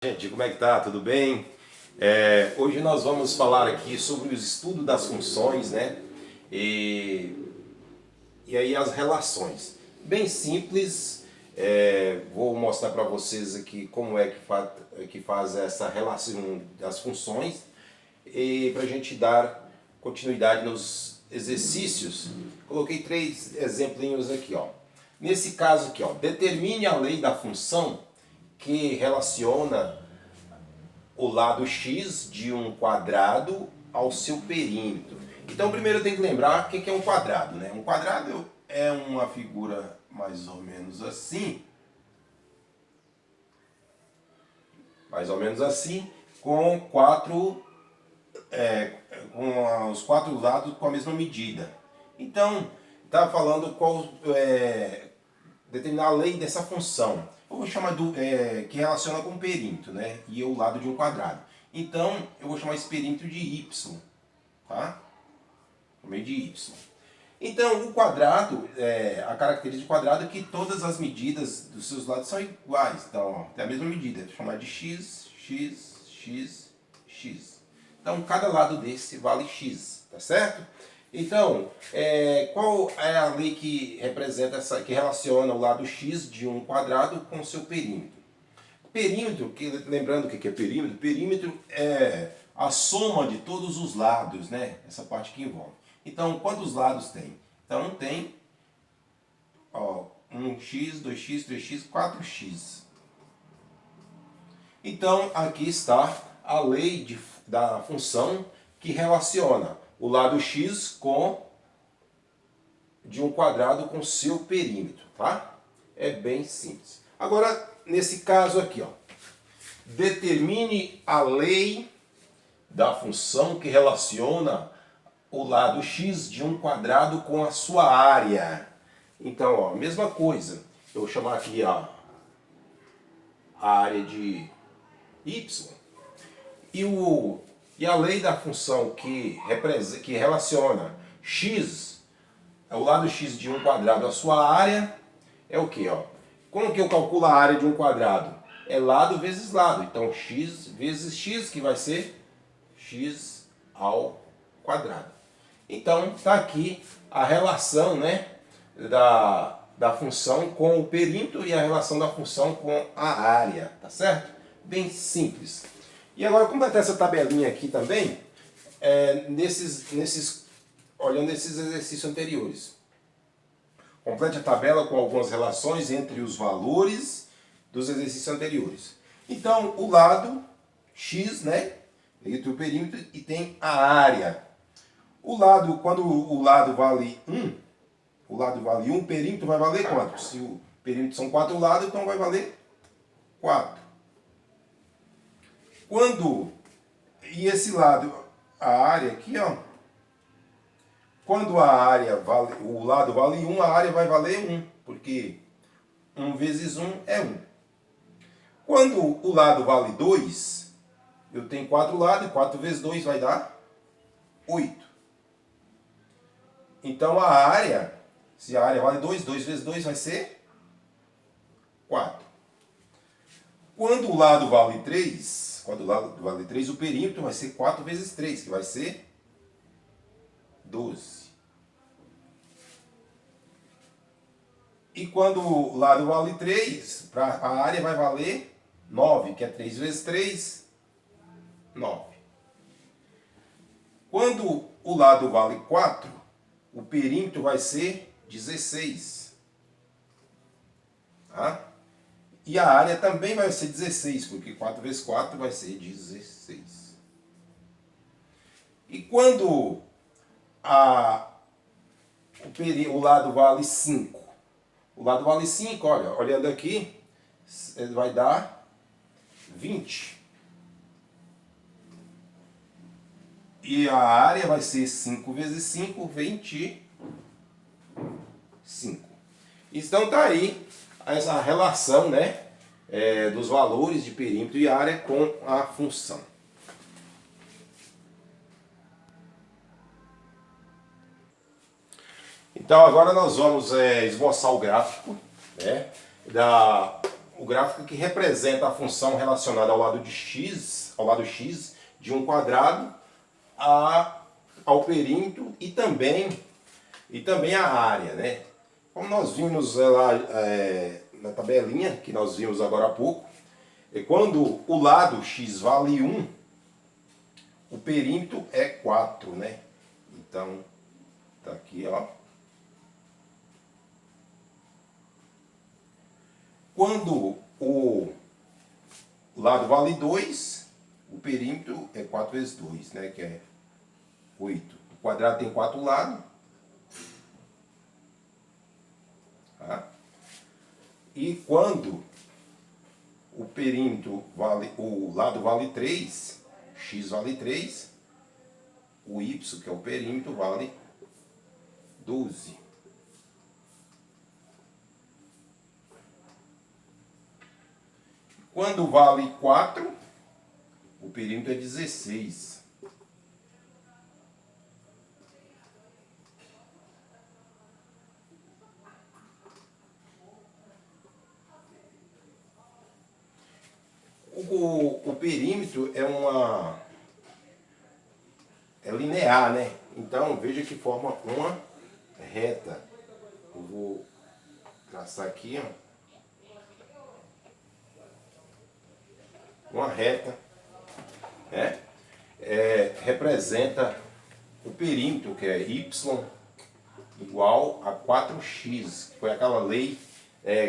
Gente, como é que tá? Tudo bem? Hoje nós vamos falar aqui sobre os estudos das funções, né? E, e aí as relações. Bem simples, vou mostrar para vocês aqui como é que faz essa relação das funções e para a gente dar continuidade nos exercícios, coloquei 3 exemplinhos aqui, ó. Nesse caso aqui, ó, determine a lei da função que relaciona o lado x de um quadrado ao seu perímetro. Então primeiro eu tenho que lembrar o que é um quadrado, né? Um quadrado é uma figura mais ou menos assim, com com os 4 lados com a mesma medida. Então está falando determinar a lei dessa função. Eu vou chamar que relaciona com o perímetro, né? E o lado de um quadrado. Então, eu vou chamar esse perímetro de y, tá? No meio de y. Então, o quadrado, a característica do quadrado é que todas as medidas dos seus lados são iguais. Então, ó, tem a mesma medida. Vou chamar de x, x, x, x. Então, cada lado desse vale x, tá certo? Então, qual é a lei que representa que relaciona o lado x de um quadrado com o seu perímetro? Perímetro, lembrando o que é perímetro? Perímetro é a soma de todos os lados, né? Essa parte que envolve. Então, quantos lados tem? Então, tem 1x, 2x, 3x, 4x. Então, aqui está a lei da função que relaciona o lado x de um quadrado com seu perímetro, tá? É bem simples. Agora, nesse caso aqui, ó, determine a lei da função que relaciona o lado x de um quadrado com a sua área. Então, ó, mesma coisa. Eu vou chamar aqui a área de y. E a lei da função que relaciona x, o lado x de um quadrado, a sua área, é o que? Como que eu calculo a área de um quadrado? É lado vezes lado. Então, x vezes x, que vai ser x ao quadrado. Então, está aqui a relação, né, da função com o perímetro e a relação da função com a área, tá certo? Bem simples. E agora, completar essa tabelinha aqui também, olhando esses exercícios anteriores. Complete a tabela com algumas relações entre os valores dos exercícios anteriores. Então, o lado x, né, entre o perímetro, e tem a área. Quando o lado vale 1, o perímetro vai valer quanto? Se o perímetro são 4 lados, então vai valer 4. E esse lado, a área aqui, ó, quando o lado vale 1, a área vai valer 1, porque 1 vezes 1 é 1. Quando o lado vale 2, eu tenho 4 lados, e 4 vezes 2 vai dar 8. Então a área, se a área vale 2, 2 vezes 2 vai ser 4. Quando o lado vale 3, o perímetro vai ser 4 vezes 3, que vai ser 12. E quando o lado vale 3, a área vai valer 9, que é 3 vezes 3, 9. Quando o lado vale 4, o perímetro vai ser 16. Tá? E a área também vai ser 16, porque 4 vezes 4 vai ser 16. E quando o lado vale 5, olha, olhando aqui, vai dar 20. E a área vai ser 5 vezes 5, 25. Então tá aí essa relação, né, dos valores de perímetro e área com a função. Então agora nós vamos esboçar o gráfico, né, o gráfico que representa a função relacionada ao lado x de um quadrado, ao perímetro e também a área, né? Como nós vimos lá na tabelinha que nós vimos agora há pouco, quando o lado x vale 1, o perímetro é 4, né? Então, tá aqui, ó. Quando o lado vale 2, o perímetro é 4 vezes 2, né? Que é 8. O quadrado tem 4 lados. Tá? E quando o perímetro vale, o lado vale 3, x vale 3, o y, que é o perímetro, vale 12. Quando vale 4, o perímetro é 16. O perímetro é linear, né? Então veja que forma uma reta. Eu vou traçar aqui, ó. Uma reta, né? Representa o perímetro, que é y igual a 4x, que foi aquela lei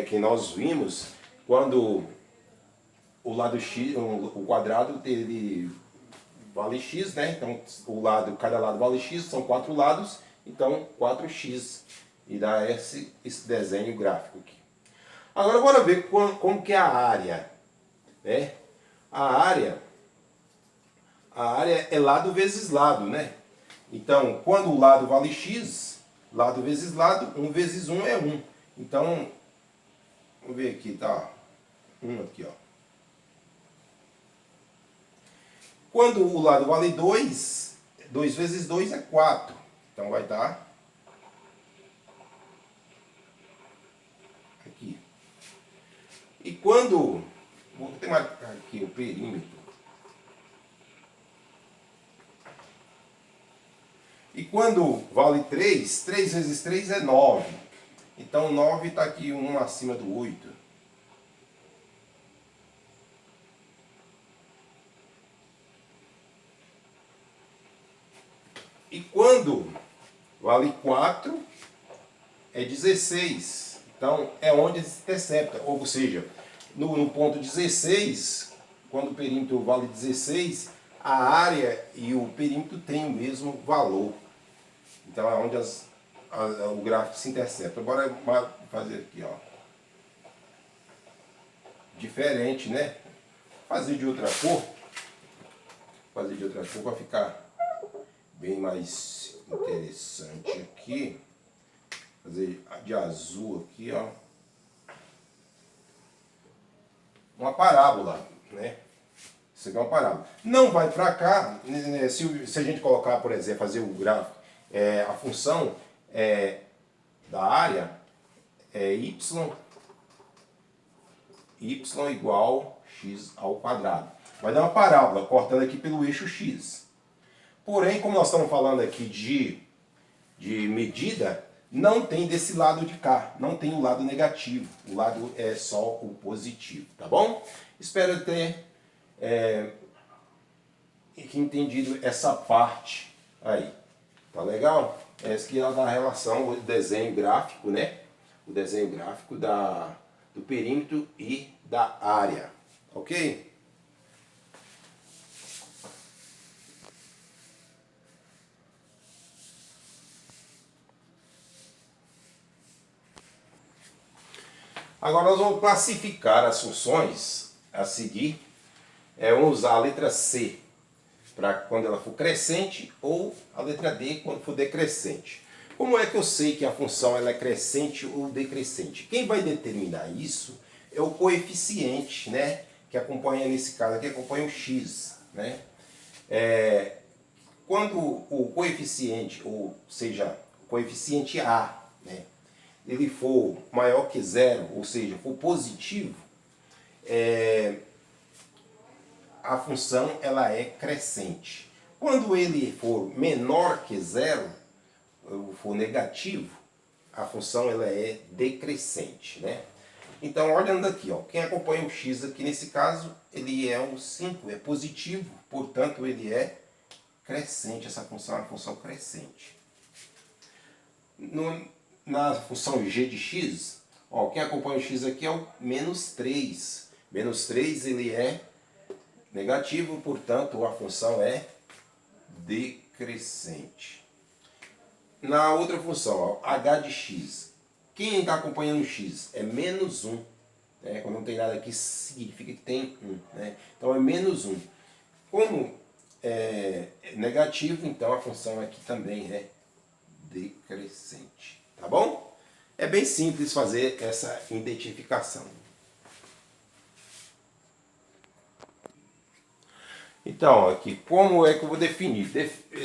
que nós vimos quando o lado x, o quadrado dele vale x, né? Então cada lado vale x, são 4 lados, então 4x, e dá esse desenho gráfico aqui. Agora bora ver como que é a área, né? A área é lado vezes lado, né? Então, quando o lado vale x, lado vezes lado, 1 vezes 1 é 1. Então, vamos ver aqui, tá? 1 aqui, ó. Quando o lado vale 2, 2 vezes 2 é 4. Então, vai dar aqui. E quando... Vou ter marcar aqui o perímetro. E quando vale 3, 3 vezes 3 é 9. Então 9 está aqui um acima do 8. E quando vale 4, é 16. Então é onde se intercepta. Ou seja, no ponto 16, quando o perímetro vale 16, a área e o perímetro têm o mesmo valor. Então é onde o gráfico se intercepta. Agora fazer aqui, ó. Diferente, né? Fazer de outra cor. Fazer de outra cor para ficar bem mais interessante aqui. Fazer de azul aqui, ó. Uma parábola, né? Isso aqui é uma parábola. Não vai para cá, se a gente colocar, por exemplo, fazer o gráfico, a função da área é y igual x ao quadrado. Vai dar uma parábola, cortando aqui pelo eixo x. Porém, como nós estamos falando aqui de medida, não tem desse lado de cá, não tem o lado negativo, o lado é só o positivo, tá bom? Espero ter entendido essa parte aí, tá legal? Essa aqui é a relação, o desenho gráfico, né? O desenho gráfico do perímetro e da área, ok? Agora nós vamos classificar as funções a seguir. Vamos usar a letra C para quando ela for crescente ou a letra D quando for decrescente. Como é que eu sei que a função ela é crescente ou decrescente? Quem vai determinar isso é o coeficiente, né, que acompanha, nesse caso aqui, acompanha o x, né? Quando o coeficiente, ou seja, o coeficiente A, né, ele for maior que zero, ou seja, for positivo, a função ela é crescente. Quando ele for menor que zero, ou for negativo, a função ela é decrescente, né? Então, olhando aqui, ó, quem acompanha o x aqui nesse caso, ele é um 5, é positivo, portanto ele é crescente, essa função é uma função crescente. Na função g de x, ó, quem acompanha o x aqui é o menos 3. Menos 3 ele é negativo, portanto a função é decrescente. Na outra função, ó, h de x, quem está acompanhando o x é menos 1. Né? Quando não tem nada aqui, significa que tem 1. Né? Então é menos 1. Como é negativo, então a função aqui também é decrescente. Tá bom? É bem simples fazer essa identificação. Então, aqui, como é que eu vou definir?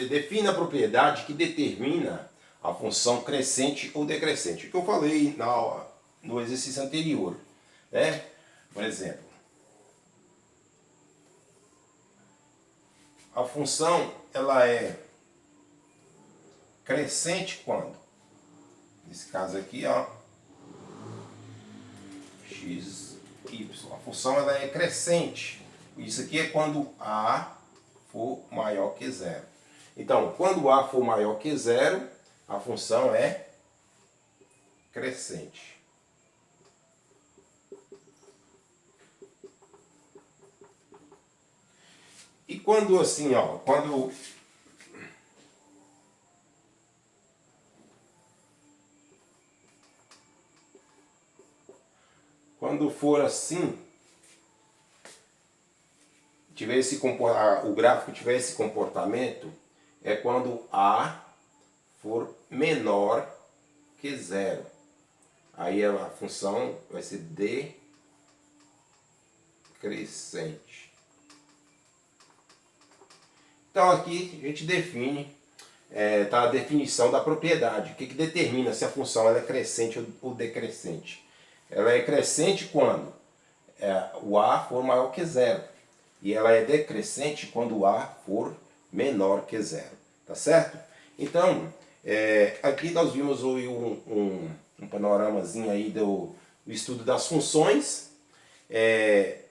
Defina a propriedade que determina a função crescente ou decrescente. O que eu falei no exercício anterior. Né? Por exemplo, a função ela é crescente quando? Nesse caso aqui, ó, x, y. A função ela é crescente. Isso aqui é quando a for maior que zero. Então, quando a for maior que zero, a função é crescente. E quando assim, ó, quando for assim, o gráfico tiver esse comportamento, é quando a for menor que zero. Aí a função vai ser decrescente. Então aqui a gente define, tá a definição da propriedade. O que determina se a função ela é crescente ou decrescente? Ela é crescente quando o a for maior que zero. E ela é decrescente quando o a for menor que zero. Tá certo? Então, aqui nós vimos um panoramazinho aí do estudo das funções.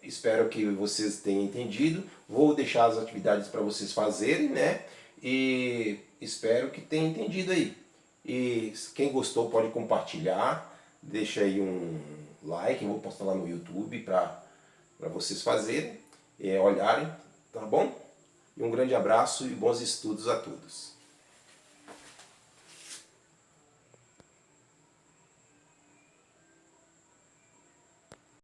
Espero que vocês tenham entendido. Vou deixar as atividades para vocês fazerem, né? E espero que tenham entendido aí. E quem gostou pode compartilhar. Deixa aí um like. Eu vou postar lá no YouTube para vocês fazerem, olharem, tá bom? E um grande abraço e bons estudos a todos.